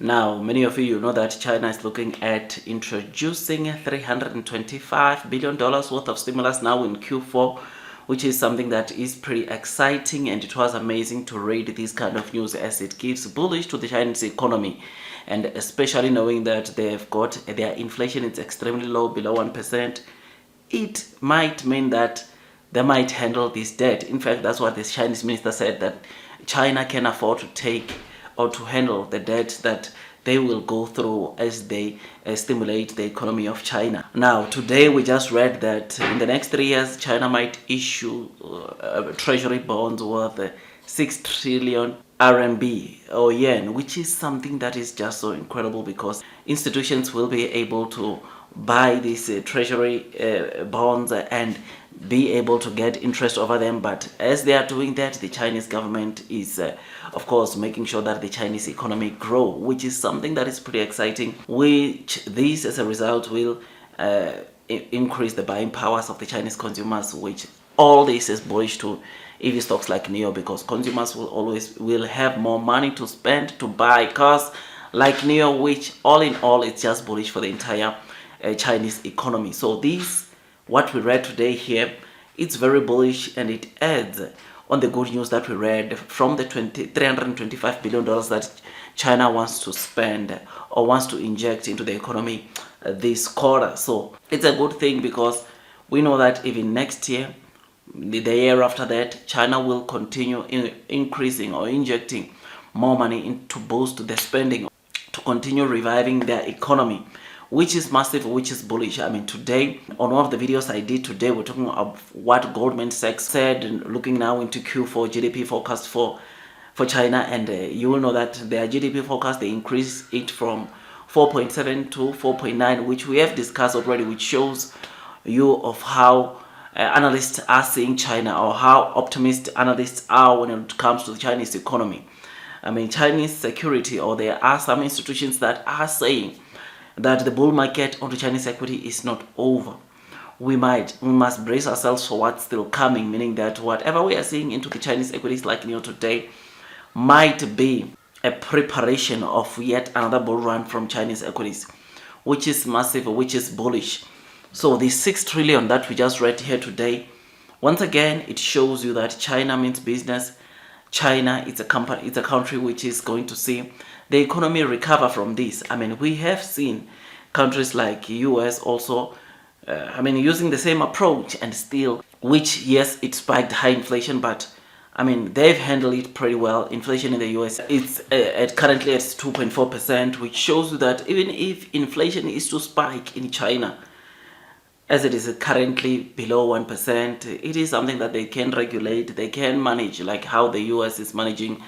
Now, many of you know that China is looking at introducing $325 billion worth of stimulus now in Q4, which is something that is pretty exciting, and it was amazing to read this kind of news as it gives bullish to the Chinese economy, and especially knowing that they've got their inflation is extremely low, below 1%. It might mean that they might handle this debt. In fact, that's what the Chinese minister said, that China can afford to take or to handle the debt that they will go through as they stimulate the economy of China. Now, today we just read that in the next 3 years, China might issue treasury bonds worth 6 trillion RMB or yen, which is something that is just so incredible, because institutions will be able to buy these treasury bonds and be able to get interest over them. But as they are doing that, the Chinese government is of course making sure that the Chinese economy grow, which is something that is pretty exciting, which this as a result will increase the buying powers of the Chinese consumers, which all this is bullish to EV stocks like Nio, because consumers will have more money to spend to buy cars like Nio, which all in all it's just bullish for the entire Chinese economy. So this, what we read today here, it's very bullish, and it adds on the good news that we read from the $325 billion that China wants to spend or wants to inject into the economy this quarter. So it's a good thing, because we know that even next year, the year after that, China will continue increasing or injecting more money to boost the spending, to continue reviving their economy, which is massive, which is bullish. I mean, today, on one of the videos I did today, we're talking about what Goldman Sachs said, looking now into Q4 GDP forecast for China, and you will know that their GDP forecast, they increased it from 4.7 to 4.9, which we have discussed already, which shows you of how analysts are seeing China, or how optimistic analysts are when it comes to the Chinese economy. I mean, Chinese security, or there are some institutions that are saying that the bull market onto Chinese equity is not over. We must brace ourselves for what's still coming, meaning that whatever we are seeing into the Chinese equities like Nio today might be a preparation of yet another bull run from Chinese equities, which is massive, which is bullish. So the 6 trillion that we just read here today, once again, it shows you that China means business. China, it's a country which is going to see the economy recover from this. I mean, we have seen countries like US also, using the same approach, and still, which, yes, it spiked high inflation, but I mean, they've handled it pretty well. Inflation in the US, it's currently at 2.4%, which shows you that even if inflation is to spike in China, as it is currently below 1%, it is something that they can regulate, they can manage, like how the US is managing,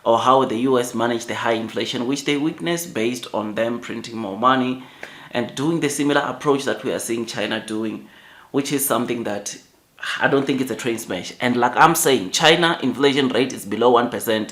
or how the US managed the high inflation, which they witnessed based on them printing more money and doing the similar approach that we are seeing China doing, which is something that I don't think it's a train smash. And like I'm saying, China inflation rate is below 1%,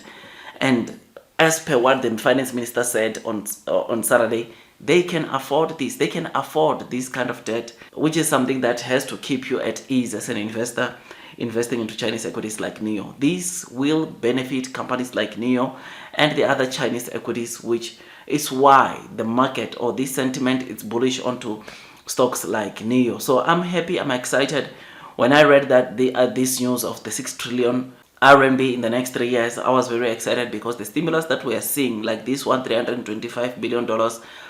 and as per what the finance minister said on Saturday, they can afford this. They can afford this kind of debt, which is something that has to keep you at ease as an investor investing into Chinese equities like Nio. This will benefit companies like Nio and the other Chinese equities, which is why the market, or this sentiment, is bullish onto stocks like Nio. So I'm happy, I'm excited. When I read that this news of the 6 trillion RMB in the next 3 years, I was very excited, because the stimulus that we are seeing, like this one, $325 billion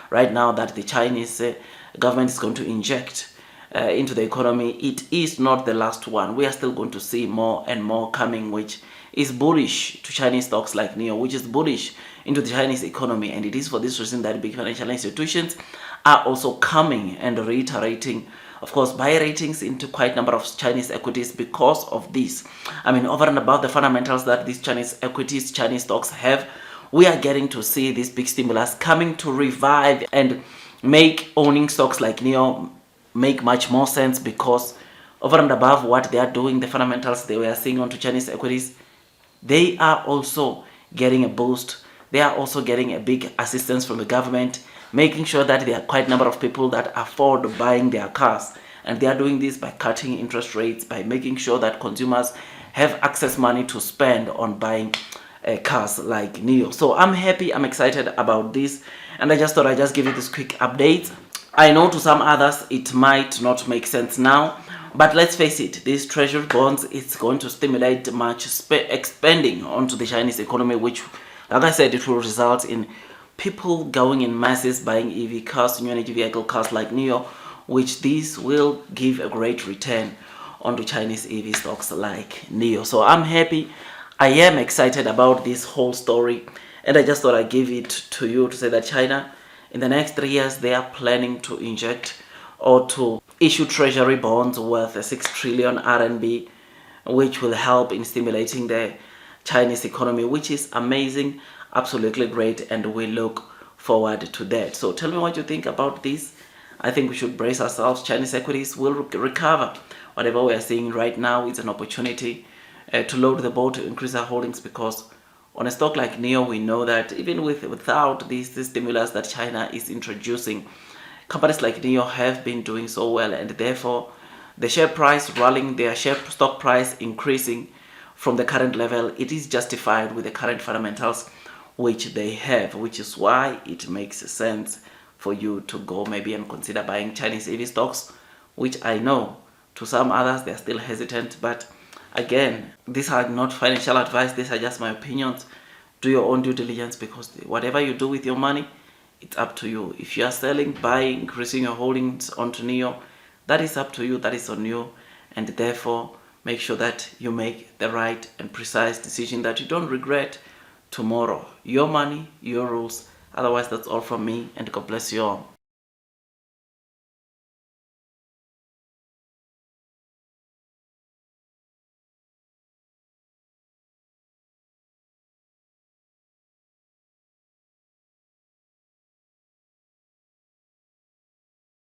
right now that the Chinese government is going to inject into the economy, it is not the last one. We are still going to see more and more coming, which is bullish to Chinese stocks like Nio, which is bullish into the Chinese economy. And it is for this reason that big financial institutions are also coming and reiterating, of course, buy ratings into quite a number of Chinese equities because of this. I mean, over and above the fundamentals that these Chinese equities, Chinese stocks have, we are getting to see this big stimulus coming to revive and make owning stocks like Nio make much more sense, because over and above what they are doing, the fundamentals they were seeing onto Chinese equities, they are also getting a boost. They are also getting a big assistance from the government, making sure that there are quite a number of people that afford buying their cars. And they are doing this by cutting interest rates, by making sure that consumers have access money to spend on buying cars like Nio. So I'm happy, I'm excited about this, and I just thought I'd just give you this quick update. I know to some others it might not make sense now, but let's face it, these treasury bonds, it's going to stimulate much expanding onto the Chinese economy, which, like I said, it will result in people going in masses buying EV cars, new energy vehicle cars like Nio, which this will give a great return onto Chinese EV stocks like Nio. So I'm happy. I am excited about this whole story, and I just thought I'd give it to you to say that China, in the next 3 years, they are planning to inject or to issue treasury bonds worth 6 trillion RMB, which will help in stimulating the Chinese economy, which is amazing, absolutely great, and we look forward to that. So tell me what you think about this. I think we should brace ourselves. Chinese equities will recover. Whatever we are seeing right now is an opportunity to load the boat, to increase our holdings, because on a stock like Nio, we know that even without this stimulus that China is introducing, companies like Nio have been doing so well, and therefore the share price rallying, their stock price increasing from the current level, it is justified with the current fundamentals which they have, which is why it makes sense for you to go maybe and consider buying Chinese EV stocks, which I know to some others they're still hesitant. But again, these are not financial advice, these are just my opinions. Do your own due diligence, because whatever you do with your money, it's up to you. If you are selling, buying, increasing your holdings onto Nio, that is up to you, that is on you, and therefore make sure that you make the right and precise decision that you don't regret tomorrow. Your money, your rules. Otherwise, that's all from me, and God bless you all.